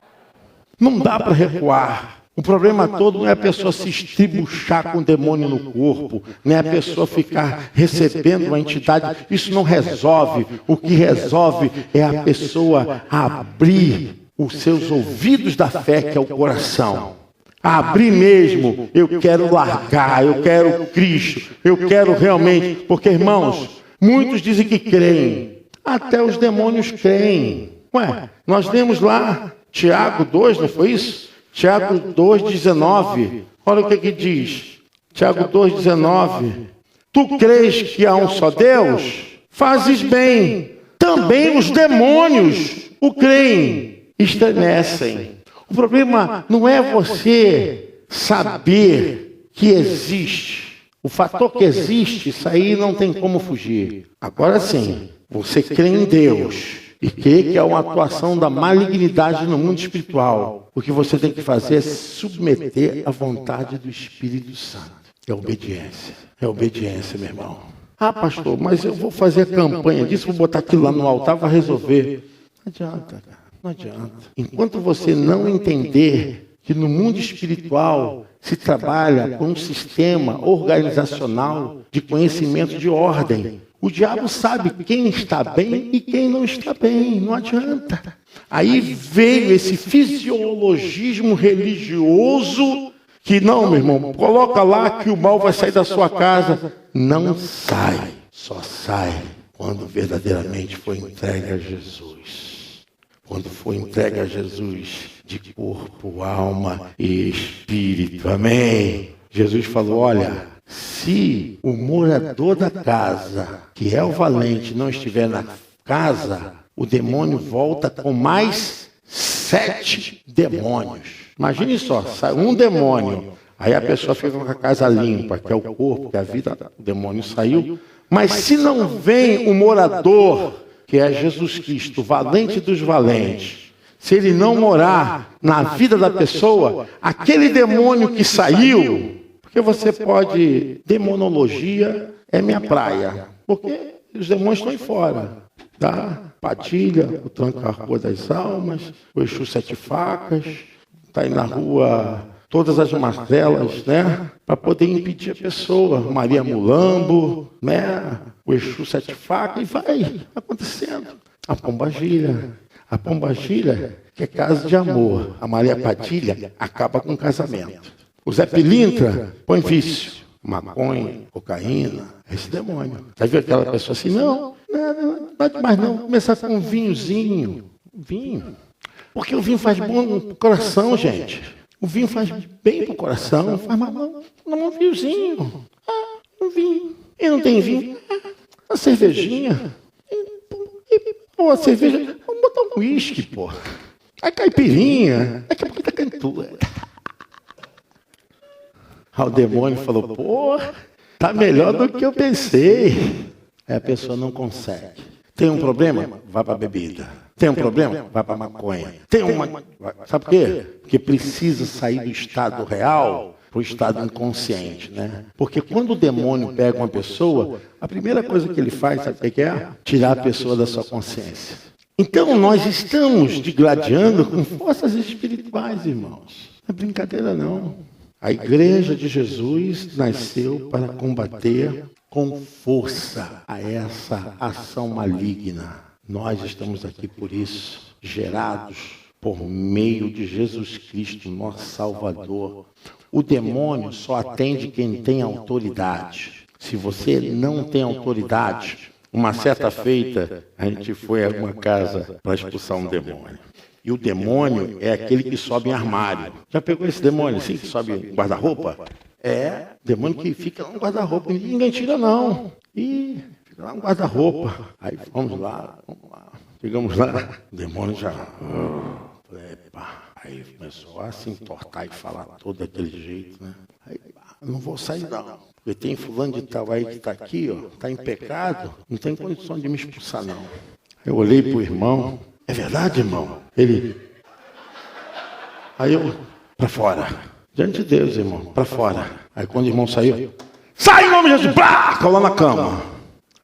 Não dá para recuar. O problema todo não é a pessoa se estribuchar com o demônio no corpo, não é a pessoa ficar recebendo uma entidade. Isso não resolve. O que resolve é a pessoa abrir os seus ouvidos da fé, que é o coração. Abrir mesmo. Eu quero largar, eu quero Cristo, eu quero realmente. Porque, irmãos, muitos dizem que creem. Até os demônios creem. Ué, nós lemos lá, Tiago 2, não foi isso? Tiago 2,19. Olha o que diz. Tiago 2,19. Tu crês que há um só Deus? Fazes bem. Também os demônios o creem, estremecem. O problema não é você saber que existe. O fator que existe, isso aí não tem como fugir. Agora sim, você crê em Deus e crê que é uma atuação da malignidade no mundo espiritual. O que você tem que fazer é submeter à vontade do Espírito Santo. É obediência. É obediência, meu irmão. Ah, pastor, mas eu vou fazer a campanha disso, vou botar aquilo lá no altar, vai resolver. Não adianta, cara. Não adianta. Enquanto você não entender que no mundo espiritual se trabalha com um sistema organizacional de conhecimento de ordem, o diabo sabe quem está bem e quem não está bem. Não adianta. Aí veio esse fisiologismo religioso que não, meu irmão, coloca lá que o mal vai sair da sua casa. Não sai. Só sai quando verdadeiramente foi entregue a Jesus. Quando foi entregue a Jesus de corpo, alma e espírito. Amém. Jesus falou, olha, se o morador da casa, que é o valente, não estiver na casa, o demônio volta com mais 7 demônios. Imagine só, sai um demônio, aí a pessoa fica com a casa limpa, que é o corpo, que é a vida, o demônio saiu. Mas se não vem o morador, que é Jesus Cristo, o valente dos valentes, se ele não morar na vida da pessoa, aquele demônio que saiu, porque você pode, demonologia é minha praia, porque os demônios estão aí fora, tá? Padilha, o tranca-rua das almas, o Exu Sete Facas, está aí na rua todas as martelas, né? Para poder impedir a pessoa, Maria Mulambo, né? O Exu Sete Facas, e vai acontecendo. A Pombagira, que é casa de amor. A Maria Padilha acaba com o casamento. O Zé Pilintra põe vício, maconha, cocaína, esse demônio. Já viu aquela pessoa assim, não pode mais não, começar com um vinhozinho, vinho. Porque o vinho faz bom pro coração, gente. O vinho faz bem pro coração, faz mal, não, um vinhozinho. Um vinho. E não tem vinho? Uma cervejinha. Pô, a cerveja, vamos botar um uísque, pô. A caipirinha, daqui a pouco tá cantura. Aí o demônio falou, pô, tá melhor do que eu pensei. Aí a pessoa não consegue. Tem um problema? Vai para a bebida. Tem um problema? Vai para a maconha. Sabe por quê? Porque precisa sair do estado real para o estado inconsciente, né? Porque quando o demônio pega uma pessoa, a primeira coisa que ele faz, sabe o que é? Tirar a pessoa da sua consciência. Então nós estamos digladiando com forças espirituais, irmãos. Não é brincadeira, não. A Igreja de Jesus nasceu para combater com força a essa ação maligna. Nós estamos aqui por isso, gerados por meio de Jesus Cristo, nosso Salvador. O demônio só atende quem tem autoridade. Se você não tem autoridade, uma certa feita, a gente foi a uma casa para expulsar um demônio. E o demônio é aquele que sobe em armário. Já pegou esse demônio assim, que sobe em guarda-roupa? É, demônio que fica lá no guarda-roupa. Ninguém tira, não. E fica lá no guarda-roupa. Aí vamos lá. Chegamos lá, o demônio já... Aí começou a se entortar e falar todo daquele jeito, né? Aí eu não vou sair não. Porque tem fulano de tal aí que está aqui, ó, está em pecado, não tem condição de me expulsar não. Eu olhei para o irmão, é verdade, irmão? Ele... Aí eu, para fora. Diante de Deus, irmão, para fora. Aí quando o irmão saiu, sai em nome de Jesus, blá, caiu lá na cama.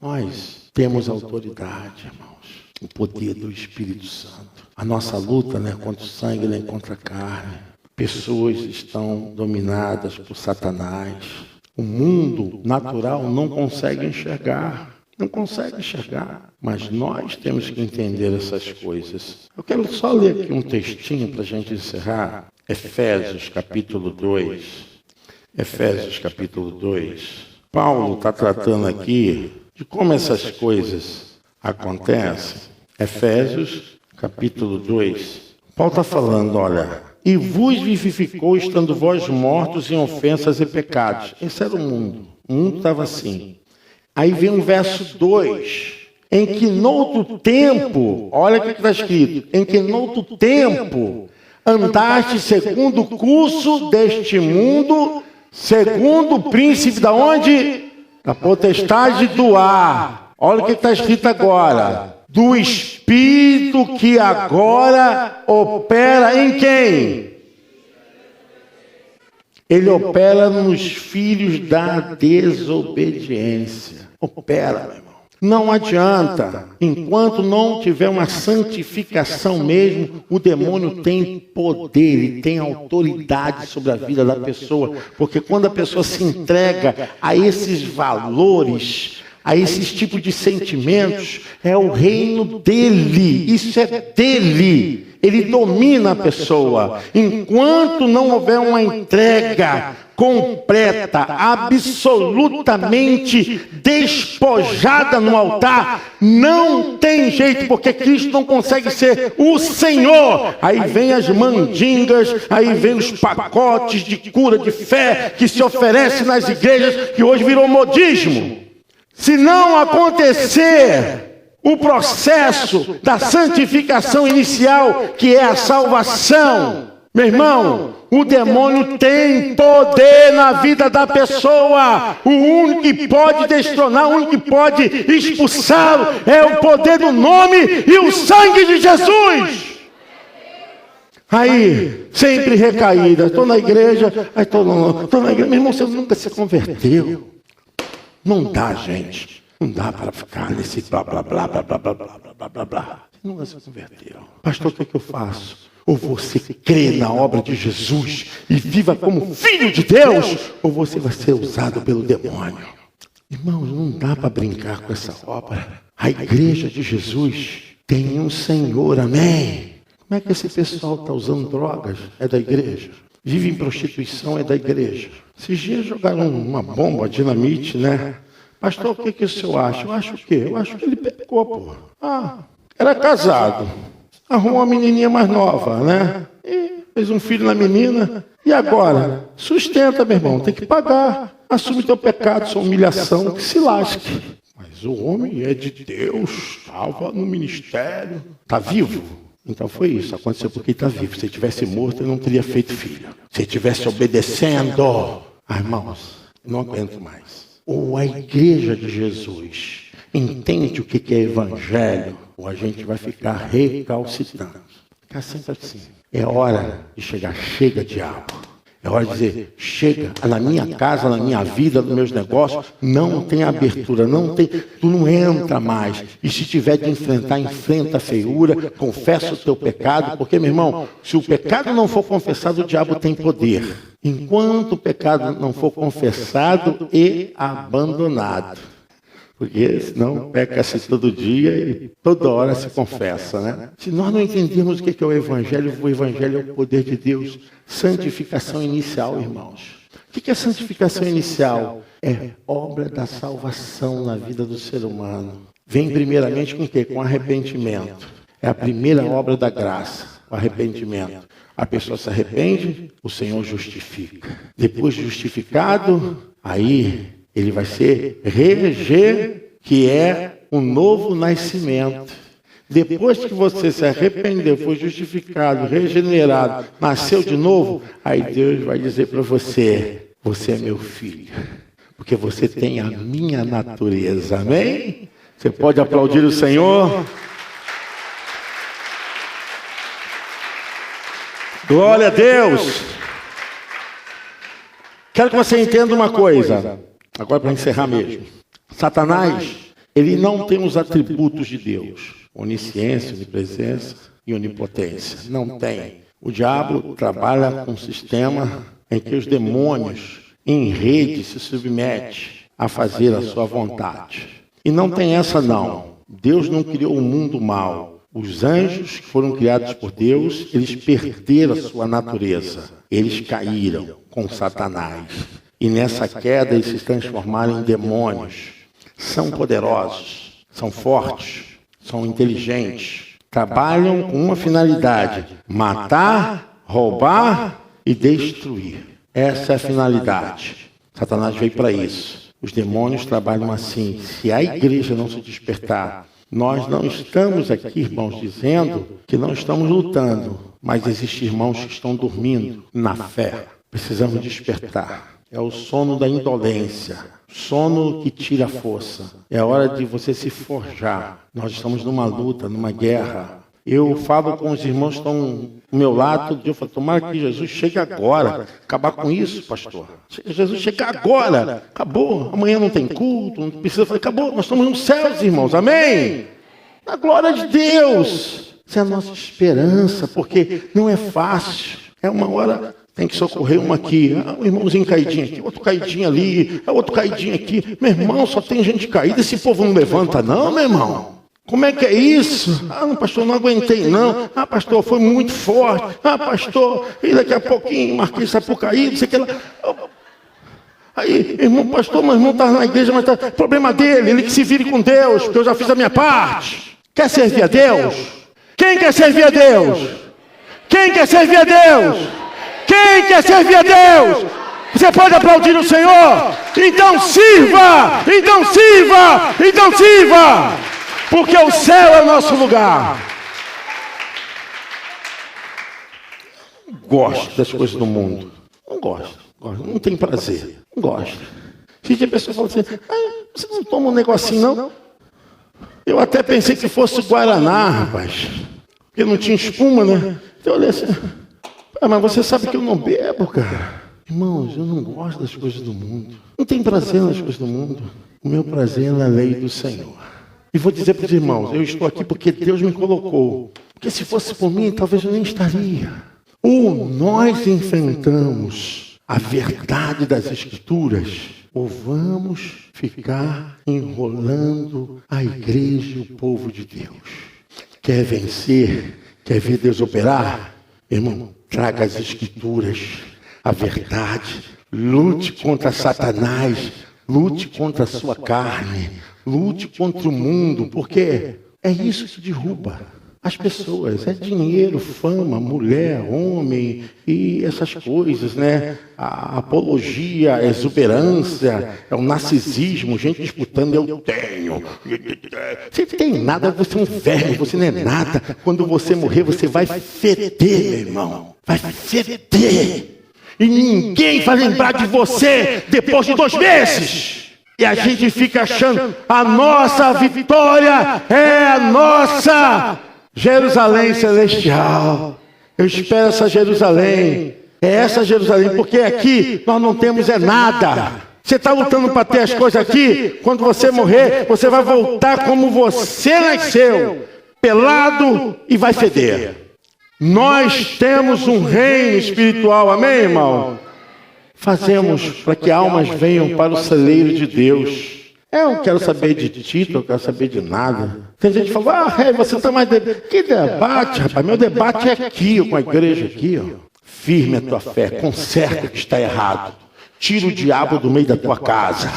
Nós temos autoridade, irmãos. O poder do Espírito Santo. A nossa luta não é contra o sangue, nem contra a carne. Pessoas estão dominadas por Satanás. O mundo natural não consegue enxergar. Não consegue enxergar. Mas nós temos que entender essas coisas. Eu quero só ler aqui um textinho para a gente encerrar. Efésios capítulo 2. Efésios capítulo 2. Paulo está tratando aqui de como essas coisas acontecem. Efésios capítulo 2. Paulo está falando, olha, e vos vivificou estando vós mortos em ofensas e pecados. Esse era o mundo. O mundo estava assim. Aí vem o verso 2, em que noutro tempo, olha o que está escrito, em que noutro tempo andaste segundo o curso deste mundo, segundo o príncipe da onde? Da potestade do ar. Olha o que está escrito agora. Do Espírito que agora opera em quem? Ele opera nos filhos da desobediência. Opera, meu irmão. Não adianta. Enquanto não tiver uma santificação mesmo, o demônio tem poder, ele tem autoridade sobre a vida da pessoa. Porque quando a pessoa se entrega a esses valores, a esses tipos de sentimentos, é o reino dele, isso é dele, ele domina a pessoa. Enquanto não houver uma entrega completa, absolutamente despojada no altar, não tem jeito, porque Cristo não consegue ser o Senhor. Aí vem as mandingas, aí vem os pacotes de cura de fé que se oferecem nas igrejas, que hoje virou modismo. Se não acontecer o processo da santificação inicial, que é a salvação, meu irmão, o demônio tem poder na vida da pessoa. O único que pode destronar, o único que pode expulsá-lo é o poder do nome e o sangue de Jesus. Aí, sempre recaída, estou na igreja, estou na igreja, meu irmão, você nunca se converteu. Não dá, gente. Não dá para ficar nesse blá, blá, blá, blá, blá, blá, blá, blá, blá, blá. Você nunca se converteu. Pastor, o que eu faço? Ou você crê na obra de Jesus e viva como filho de Deus, ou você vai ser usado pelo demônio. Irmãos, não dá para brincar com essa obra. A igreja de Jesus tem um Senhor, amém? Como é que esse pessoal está usando drogas? É da igreja. Vive em prostituição, é da igreja. Esses dias jogaram uma bomba, dinamite, né? Pastor, o que o senhor acha? Eu acho o quê? Eu acho que ele pecou, pô. Era casado. Arrumou uma menininha mais nova, né? E fez um filho na menina. E agora? Sustenta, meu irmão. Tem que pagar. Assume teu pecado, sua humilhação, que se lasque. Mas o homem é de Deus. Estava no ministério. Está vivo? Então foi isso, aconteceu porque ele está vivo. Se ele tivesse morto, ele não teria feito filho. Se ele estivesse obedecendo, irmãos, não aguento mais. Ou a igreja de Jesus entende o que é evangelho, ou a gente vai ficar recalcitrando. Ficar sempre assim. É hora de chegar, chega diabo. É hora de dizer, chega, na minha casa, na minha vida, nos meus negócios, não tem abertura, não tem, tu não entra mais. E se tiver de enfrentar, enfrenta a feiura, confessa o teu pecado, porque, meu irmão, se o pecado não for confessado, o diabo tem poder. Enquanto o pecado não for confessado e abandonado. Porque senão peca-se todo dia e toda hora se confessa, né? Se nós não entendermos o que é o Evangelho é o poder de Deus. Santificação inicial, irmãos. O que é santificação inicial? É obra da salvação na vida do ser humano. Vem primeiramente com o quê? Com arrependimento. É a primeira obra da graça, o arrependimento. A pessoa se arrepende, o Senhor justifica. Depois de justificado, aí ele vai ser que é um novo nascimento. Depois que você se arrependeu, foi justificado, regenerado, nasceu de novo, aí Deus vai dizer para você, você é meu filho, porque você tem a minha natureza. Amém? Você pode aplaudir o Senhor? Glória a Deus! Quero que você entenda uma coisa, agora para encerrar mesmo. Satanás, ele não tem os atributos de Deus, onisciência, onipresença e onipotência. Não tem. O diabo trabalha com um sistema em que os demônios, em rede, se submetem a fazer a sua vontade. E não tem essa não. Deus não criou um mundo mau. Os anjos que foram criados por Deus, eles perderam a sua natureza. Eles caíram com Satanás. E nessa queda eles se transformaram em demônios. São poderosos, são fortes, são inteligentes. Trabalham com uma finalidade: matar, roubar e destruir. Essa é a finalidade. Satanás veio para isso. Os demônios trabalham assim. Se a igreja não se despertar, nós não estamos aqui, irmãos, dizendo que não estamos lutando, mas existem irmãos que estão dormindo na fé. Precisamos despertar. É o sono da indolência, sono que tira a força. É a hora de você se forjar. Nós estamos numa luta, numa guerra. Eu falo com os irmãos que estão do meu lado, todo dia eu falo: tomara que Jesus chegue agora. Acabar com isso, pastor. Jesus chega agora. Acabou. Amanhã não tem culto, não precisa falar. Acabou. Nós estamos nos céus, irmãos. Amém? Na glória de Deus. Essa é a nossa esperança, porque não é fácil. É uma hora, tem que socorrer uma aqui. Um irmãozinho caidinho aqui, outro caidinho ali, outro caidinho aqui. Meu irmão, só tem gente caída. Esse povo não levanta não, meu irmão. Como é que é isso? Não, pastor, não aguentei não. Pastor, foi muito forte. Pastor, e daqui a pouquinho Marquinhos sai por cair, não sei o que lá. Aí, irmão, pastor, meu irmão está na igreja, mas tá problema dele, ele que se vire com Deus, porque eu já fiz a minha parte. Quer servir a Deus? Quem quer servir a Deus? Quem quer servir a Deus? Quem quer servir a Deus? Você pode aplaudir o Senhor? Então sirva! Então sirva! Então sirva! Porque o céu é o nosso lugar. Não gosto das coisas do mundo. Não gosto. Não tem prazer. Não gosto. A pessoa fala assim: você não toma um negocinho não? Eu até pensei que fosse Guaraná, rapaz. Porque não tinha espuma, né? Então eu olhei assim: mas você sabe que eu não bebo, cara. Irmãos, eu não gosto das coisas do mundo. Não tem prazer nas coisas do mundo. O meu prazer é na lei do Senhor. E vou dizer para os irmãos: eu estou aqui porque Deus me colocou. Porque se fosse por mim, talvez eu nem estaria. Ou nós enfrentamos a verdade das Escrituras, ou vamos ficar enrolando a igreja e o povo de Deus. Quer vencer? Quer ver Deus operar? Irmão, traga as Escrituras, a verdade. Lute contra Satanás, lute contra a sua carne. Lute contra o mundo, porque é isso que derruba as pessoas. É dinheiro, fama, mulher, homem e essas coisas, né? A apologia, a exuberância, é o narcisismo, gente disputando: eu tenho. Você tem nada, você é um verme, você não é nada. Quando você morrer, você vai feder, meu irmão. Vai feder. E ninguém vai lembrar de você depois de 2 meses. E a gente fica achando: a nossa vitória é a nossa Jerusalém celestial. Eu espero essa Jerusalém. É essa Jerusalém, porque aqui nós não temos nada. Você está lutando para ter as coisas aqui. Quando você morrer, você vai voltar como você nasceu, pelado, e vai feder. Nós temos um reino espiritual, amém, irmão? Fazemos para que almas venham para o celeiro de Deus. Eu não quero saber de título, eu quero saber de nada. Tem gente que fala: você está mais... Que debate, rapaz? Meu debate é aqui, com a igreja aqui. Ó. Firme a tua fé, conserta o que está errado. Tira o diabo do meio da tua casa.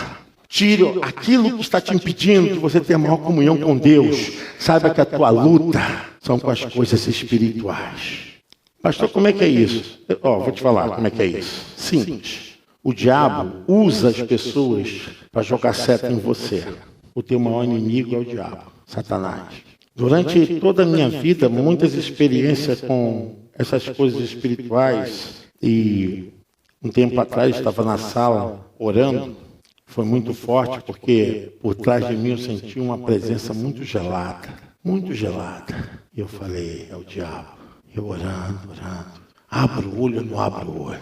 Tira aquilo que está te impedindo de você ter maior comunhão com Deus. Saiba que a tua luta são com as coisas espirituais. Pastor, como é que é isso? Vou te falar como é que é isso. Simples. O diabo usa as pessoas para jogar seta em você. O teu maior inimigo é o diabo, Satanás. Durante toda a minha vida, muitas experiências com essas coisas espirituais e Um tempo atrás estava na sala orando, foi muito forte porque por trás de mim eu senti uma presença muito gelada, muito gelada. E eu falei, é o diabo. Eu orando. Abro o olho ou não abro o olho?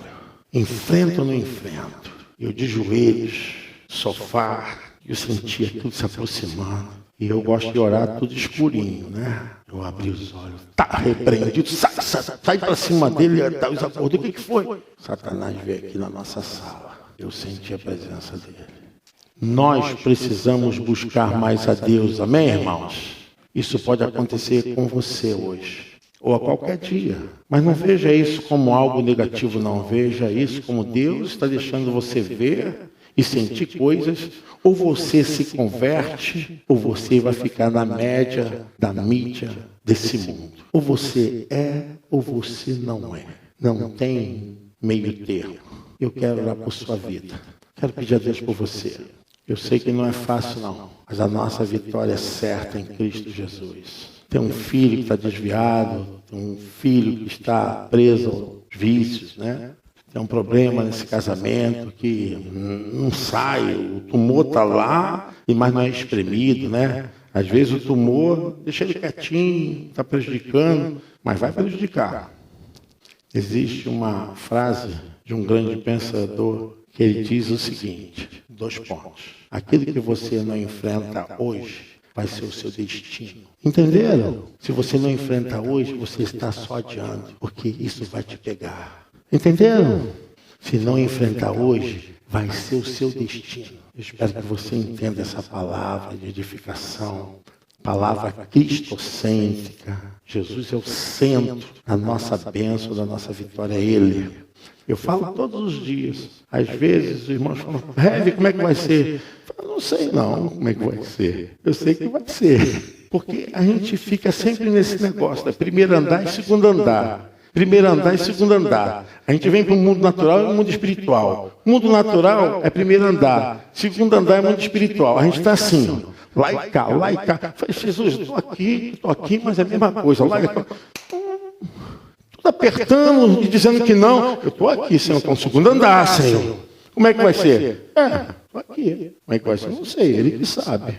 Enfrento ou não enfrento? Eu de joelhos, sofá, eu sentia tudo se aproximando. E eu gosto de orar tudo escurinho, né? Eu abri os olhos, tá repreendido, sai para cima dele, os acordou. O que foi? Satanás veio aqui na nossa sala. Eu senti a presença dele. Nós precisamos buscar mais a Deus, amém, irmãos? Isso pode acontecer com você hoje, ou a qualquer dia. Mas não veja isso como algo negativo, não. Veja isso como Deus está deixando você ver e sentir coisas. Ou você se converte, ou você vai ficar na média da mídia desse mundo. Ou você é, ou você não é. Não tem meio termo. Eu quero orar por sua vida. Quero pedir a Deus por você. Eu sei que não é fácil, não. Mas a nossa vitória é certa em Cristo Jesus. Tem um filho que está desviado, tem um filho que está preso aos vícios, né? Tem um problema nesse casamento que não sai, o tumor está lá, mas não é espremido, né? Às vezes o tumor deixa ele quietinho, está prejudicando, mas vai prejudicar. Existe uma frase de um grande pensador que ele diz o seguinte, 2 pontos. Aquilo que você não enfrenta hoje vai ser o seu destino. Entenderam? Se você não enfrenta hoje, você está só adiando, porque isso vai te pegar. Entenderam? Se não enfrentar hoje, vai ser o seu destino. Eu espero que você entenda essa palavra de edificação, palavra cristocêntrica. Jesus é o centro da nossa bênção, da nossa vitória, é Ele. Eu falo todos os dias. Às vezes os irmãos falam, Rev, como é que vai ser? Eu falo, não sei não como é que vai ser. Eu sei que vai ser. Porque a gente fica sempre nesse negócio, da primeiro andar e segundo andar. Primeiro andar e segundo andar. A gente vem para o mundo natural e o mundo espiritual. O mundo natural é primeiro andar. Segundo andar é mundo espiritual. A gente está assim, lá e cá, lá e cá. Falei, Jesus, estou aqui, mas é a mesma coisa. Lá e cá. Tudo apertando e dizendo que não. Eu estou aqui, Senhor, estou no segundo andar, Senhor. Como é que vai ser? Estou aqui. Como é que vai ser? Não sei, Ele que sabe.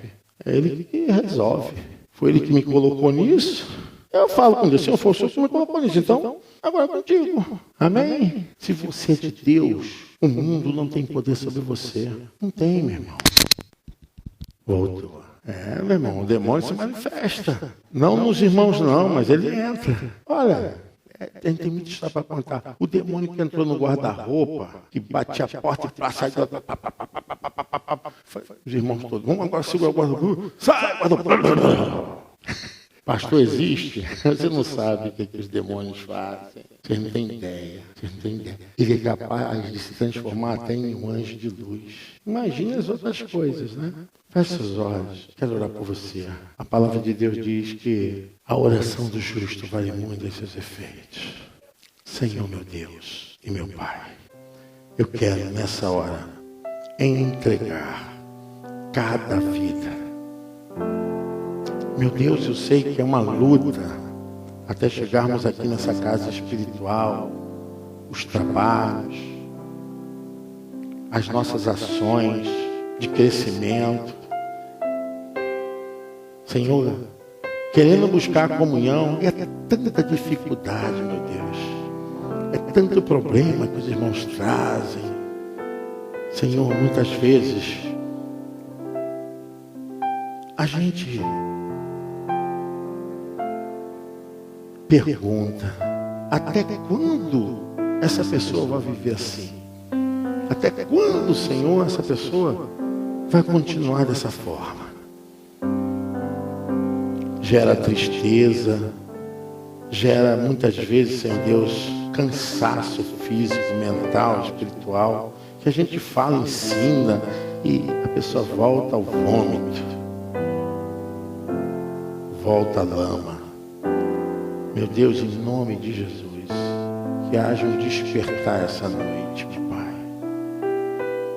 É Ele que resolve. Foi Ele que me colocou nisso. Eu falo com Deus, se eu for o Senhor que me colocou nisso, então, agora é contigo. Amém? Se você é de Deus, o mundo não tem poder sobre você. Não tem, meu irmão. Voltou. Meu irmão, o demônio se manifesta. Não nos irmãos, não, mas ele entra. Olha, tem muita história para contar. O demônio que entrou no guarda-roupa, que batia a porta e para sair. Os irmãos todos, vamos agora segurar o guarda-roupa. Sai, guarda-roupa. Pastor, existe? Você não sabe o que os demônios fazem. Vocês não têm ideia. Ele é capaz de se transformar até em um anjo de luz. Imagine as outras coisas, né? Feche os olhos. Quero orar por você. A palavra de Deus diz que a oração do justo vale muito em seus efeitos. Senhor, meu Deus e meu Pai, eu quero nessa hora entregar cada vida. Meu Deus, eu sei que é uma luta até chegarmos aqui nessa casa espiritual, os trabalhos, as nossas ações de crescimento. Senhor, querendo buscar a comunhão, é tanta dificuldade, meu Deus. É tanto problema que os irmãos trazem. Senhor, muitas vezes a gente pergunta, até quando essa pessoa vai viver assim? Até quando, Senhor, essa pessoa vai continuar dessa forma? Gera tristeza, gera muitas vezes, Senhor Deus, cansaço físico, mental, espiritual, que a gente fala, ensina e a pessoa volta ao vômito, volta à lama. Meu Deus, em nome de Jesus, que haja um despertar essa noite, meu Pai.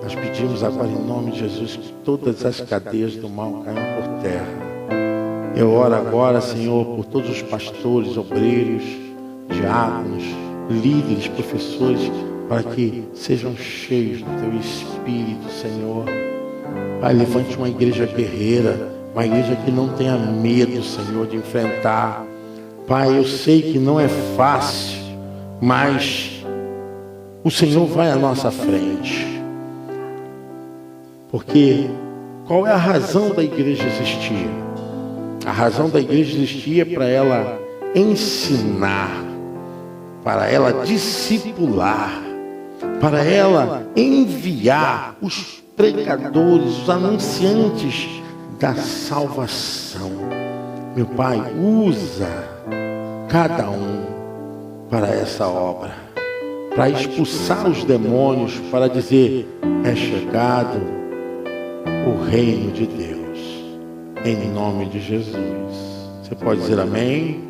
Nós pedimos agora em nome de Jesus que todas as cadeias do mal caiam por terra. Eu oro agora, Senhor, por todos os pastores, obreiros, diáconos, líderes, professores, para que sejam cheios do Teu Espírito, Senhor. Pai, levante uma igreja guerreira, uma igreja que não tenha medo, Senhor, de enfrentar. Pai, eu sei que não é fácil, mas o Senhor vai à nossa frente. Porque qual é a razão da igreja existir? A razão da igreja existir é para ela ensinar, para ela discipular, para ela enviar os pregadores, os anunciantes da salvação. Meu Pai, usa cada um para essa obra, para expulsar os demônios, para dizer: é chegado o reino de Deus, em nome de Jesus. Você pode dizer amém?